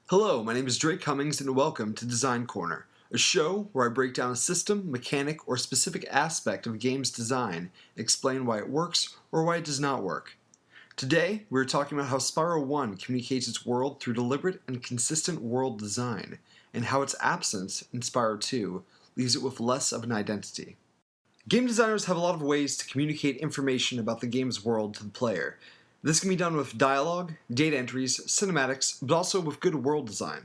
Hello, my name is Drake Cummings and welcome to Design Corner, a show where I break down a system, mechanic, or specific aspect of a game's design and explain why it works or why it does not work. Today, we're talking about how Spyro 1 communicates its world through deliberate and consistent world design, and how its absence in Spyro 2 leaves it with less of an identity. Game designers have a lot of ways to communicate information about the game's world to the player. This can be done with dialogue, data entries, cinematics, but also with good world design.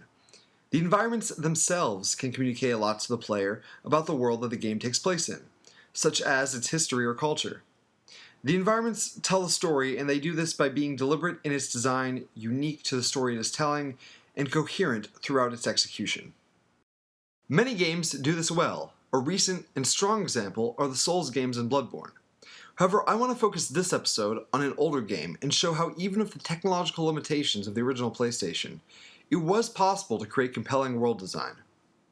The environments themselves can communicate a lot to the player about the world that the game takes place in, such as its history or culture. The environments tell the story, and they do this by being deliberate in its design, unique to the story it is telling, and coherent throughout its execution. Many games do this well. A recent and strong example are the Souls games in Bloodborne. However, I want to focus this episode on an older game and show how even with the technological limitations of the original PlayStation, it was possible to create compelling world design.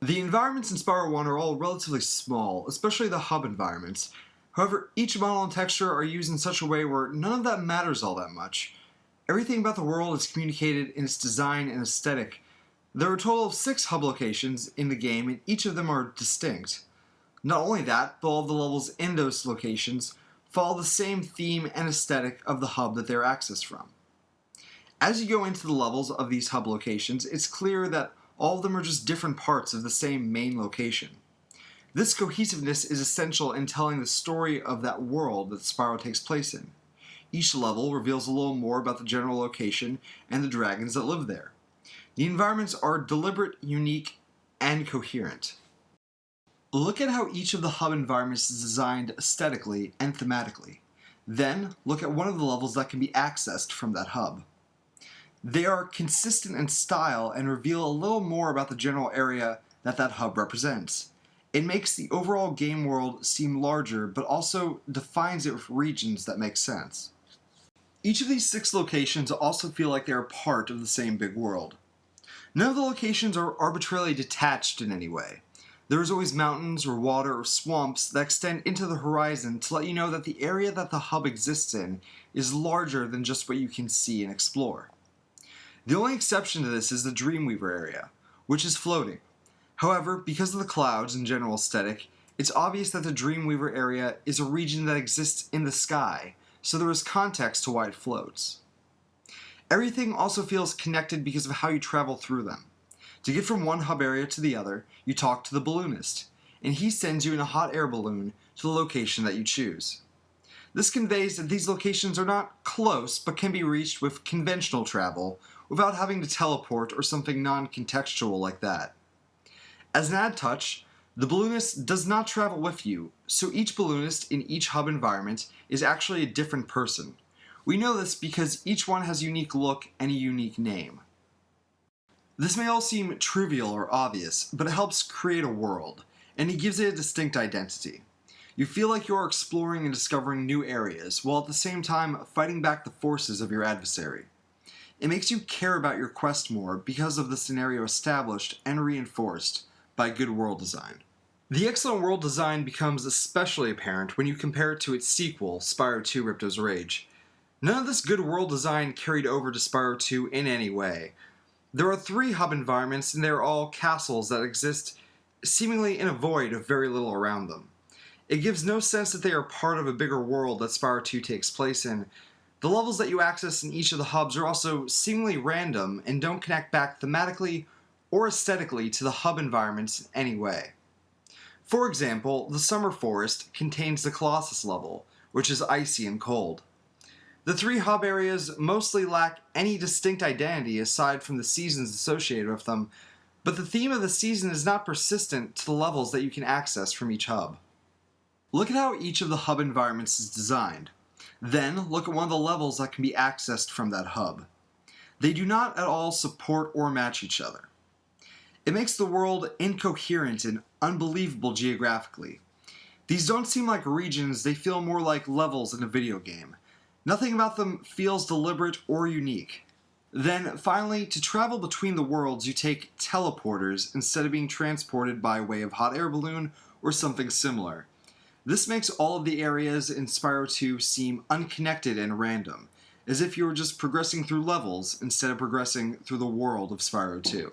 The environments in Spyro 1 are all relatively small, especially the hub environments. However, each model and texture are used in such a way where none of that matters all that much. Everything about the world is communicated in its design and aesthetic. There are a total of 6 hub locations in the game, and each of them are distinct. Not only that, but all of the levels in those locations follow the same theme and aesthetic of the hub that they are accessed from. As you go into the levels of these hub locations, it's clear that all of them are just different parts of the same main location. This cohesiveness is essential in telling the story of that world that Spyro takes place in. Each level reveals a little more about the general location and the dragons that live there. The environments are deliberate, unique, and coherent. Look at how each of the hub environments is designed aesthetically and thematically. Then, look at one of the levels that can be accessed from that hub. They are consistent in style and reveal a little more about the general area that hub represents. It makes the overall game world seem larger, but also defines it with regions that make sense. Each of these 6 locations also feel like they are part of the same big world. None of the locations are arbitrarily detached in any way. There is always mountains or water or swamps that extend into the horizon to let you know that the area that the hub exists in is larger than just what you can see and explore. The only exception to this is the Dreamweaver area, which is floating. However, because of the clouds and general aesthetic, it's obvious that the Dreamweaver area is a region that exists in the sky, so there is context to why it floats. Everything also feels connected because of how you travel through them. To get from one hub area to the other, you talk to the balloonist, and he sends you in a hot air balloon to the location that you choose. This conveys that these locations are not close, but can be reached with conventional travel, without having to teleport or something non-contextual like that. As an add touch, the balloonist does not travel with you, so each balloonist in each hub environment is actually a different person. We know this because each one has a unique look and a unique name. This may all seem trivial or obvious, but it helps create a world, and it gives it a distinct identity. You feel like you're exploring and discovering new areas, while at the same time fighting back the forces of your adversary. It makes you care about your quest more because of the scenario established and reinforced by good world design. The excellent world design becomes especially apparent when you compare it to its sequel, Spyro 2 Ripto's Rage. None of this good world design carried over to Spyro 2 in any way. There are 3 hub environments, and they are all castles that exist seemingly in a void of very little around them. It gives no sense that they are part of a bigger world that Spyro 2 takes place in. The levels that you access in each of the hubs are also seemingly random and don't connect back thematically or aesthetically to the hub environments in any way. For example, the Summer Forest contains the Colossus level, which is icy and cold. The 3 hub areas mostly lack any distinct identity aside from the seasons associated with them, but the theme of the season is not persistent to the levels that you can access from each hub. Look at how each of the hub environments is designed. Then look at one of the levels that can be accessed from that hub. They do not at all support or match each other. It makes the world incoherent and unbelievable geographically. These don't seem like regions, they feel more like levels in a video game. Nothing about them feels deliberate or unique. Then, finally, to travel between the worlds, you take teleporters instead of being transported by way of hot air balloon or something similar. This makes all of the areas in Spyro 2 seem unconnected and random, as if you were just progressing through levels instead of progressing through the world of Spyro 2.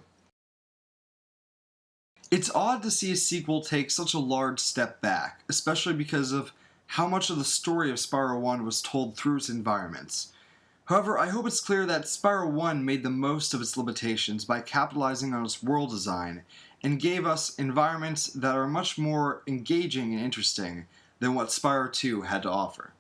It's odd to see a sequel take such a large step back, especially because of how much of the story of Spyro 1 was told through its environments. However, I hope it's clear that Spyro 1 made the most of its limitations by capitalizing on its world design and gave us environments that are much more engaging and interesting than what Spyro 2 had to offer.